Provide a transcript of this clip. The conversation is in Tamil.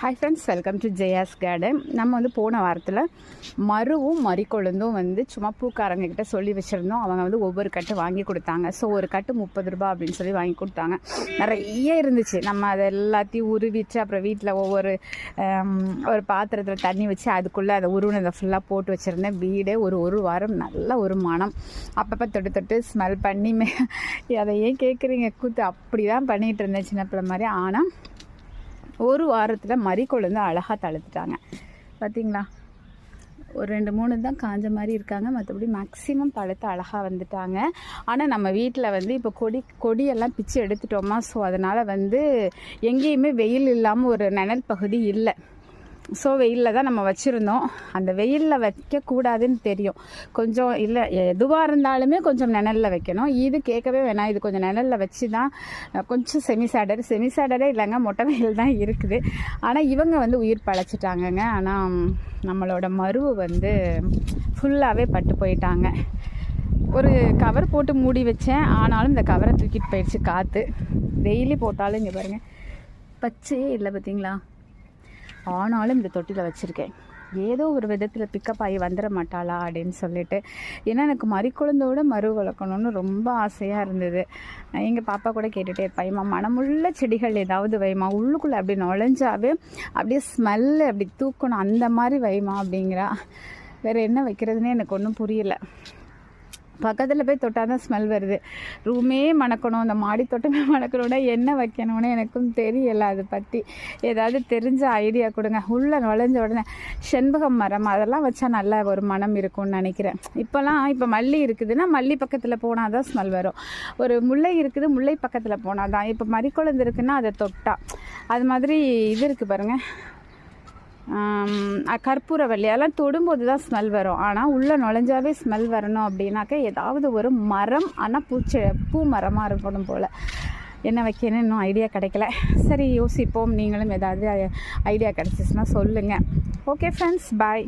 Hi friends, welcome to Jaya's garden. நம்ம வந்து போன வாரத்தில் மருவும் மறிக்கொழுந்தும் வந்து சும்மா பூக்காரங்கக்கிட்ட சொல்லி வச்சுருந்தோம். அவங்க வந்து ஒவ்வொரு கட்டு வாங்கி கொடுத்தாங்க. ஸோ ஒரு கட்டு 30 ரூபா அப்படின்னு சொல்லி வாங்கி கொடுத்தாங்க. நிறைய இருந்துச்சு. நம்ம அதை எல்லாத்தையும் உருவிட்டு அப்புறம் வீட்டில் ஒரு பாத்திரத்தில் தண்ணி வச்சு அதுக்குள்ளே அதை உருவினதை ஃபுல்லாக போட்டு வச்சுருந்தேன். வீடே ஒரு வாரம் நல்ல ஒரு மனம். அப்பப்போ தொட்டு ஸ்மெல் பண்ணி அதை ஏன் கேட்குறீங்க, கூத்து அப்படி தான் பண்ணிகிட்டு இருந்தேன் சின்ன பிள்ளை மாதிரி. ஆனால் ஒரு வாரத்தில் மறிக்கொழுந்து அழகாக தழுத்துட்டாங்க. பார்த்திங்களா, ஒரு 2-3 தான் காஞ்ச மாதிரி இருக்காங்க. மற்றபடி மேக்ஸிமம் தழுத்து அழகாக வந்துட்டாங்க. ஆனால் நம்ம வீட்டில் வந்து இப்போ கொடியெல்லாம் பிச்சு எடுத்துட்டோமா, ஸோ அதனால் வந்து எங்கேயுமே வெயில் இல்லாமல் ஒரு நிழல் பகுதி இல்லை. ஸோ வெயிலில் தான் நம்ம வச்சுருந்தோம். அந்த வெயிலில் வைக்கக்கூடாதுன்னு தெரியும். கொஞ்சம் இல்லை, எதுவாக இருந்தாலுமே கொஞ்சம் நிழலில் வைக்கணும். இது கேட்கவே வேணாம், இது கொஞ்சம் நிழலில் வச்சு தான் கொஞ்சம் செமிசாடரே இல்லைங்க, மொட்டை வெயில் தான் இருக்குது. ஆனால் இவங்க வந்து உயிர் பழைச்சிட்டாங்கங்க. ஆனால் நம்மளோட மருவு வந்து ஃபுல்லாகவே பட்டு போயிட்டாங்க. ஒரு கவர் போட்டு மூடி வச்சேன், ஆனாலும் இந்த கவரை தூக்கிட்டு போயிடுச்சு காற்று. டெய்லி போட்டாலும் இங்கே பாருங்கள், பச்சையே இல்லை பார்த்தீங்களா. ஆனாலும் இந்த தொட்டியில் வச்சுருக்கேன். ஏதோ ஒரு விதத்தில் பிக்கப் ஆகி வந்துட மாட்டாளா அப்படின்னு சொல்லிட்டு. ஏன்னா எனக்கு மறிக்கொழுந்தோட மரு வளர்க்கணுன்னு ரொம்ப ஆசையாக இருந்தது. எங்கள் பாப்பா கூட கேட்டுகிட்டே இருப்பாய்மா, மனமுள்ள செடிகள் ஏதாவது வைமா, உள்ளுக்குள்ளே அப்படி நுழைஞ்சாவே அப்படியே ஸ்மெல்லு அப்படி தூக்கணும், அந்த மாதிரி வைமா அப்படிங்கிறா. வேறு என்ன வைக்கிறதுனே எனக்கு ஒன்றும் புரியல. பக்கத்தில் போய் தொட்டால் தான் ஸ்மெல் வருது. ரூமே மணக்கணும், அந்த மாடி தொட்டமே மணக்கணும்னா என்ன வைக்கணும்னு எனக்கும் தெரியலை. அதை பற்றி ஏதாவது தெரிஞ்ச ஐடியா கொடுங்க. உள்ளே நுழைஞ்ச உடனே செண்பகம் மரம் அதெல்லாம் வச்சா நல்ல ஒரு மனம் இருக்கும்னு நினைக்கிறேன். இப்போ மல்லி இருக்குதுன்னா மல்லி பக்கத்தில் போனால் தான் ஸ்மெல் வரும். ஒரு முல்லை இருக்குது, முல்லை பக்கத்தில் போனால் தான். இப்போ மறிக்கொழுந்து இருக்குன்னா அதை தொட்டா அது மாதிரி இது இருக்குது பாருங்கள், கற்பூரவல்லி அதெல்லாம் தொடும்போது தான் ஸ்மெல் வரும். ஆனால் உள்ளே நுழைஞ்சாவே ஸ்மெல் வரணும் அப்படின்னாக்க ஏதாவது ஒரு மரம், ஆனால் பூ மரமாக இருக்கணும் போல். என்ன வைக்கணும்னு இன்னும் ஐடியா கிடைக்கல. சரி, யோசிப்போம். நீங்களும் ஏதாவது ஐடியா கிடச்சிச்சுன்னா சொல்லுங்கள். ஓகே ஃப்ரெண்ட்ஸ், பாய்.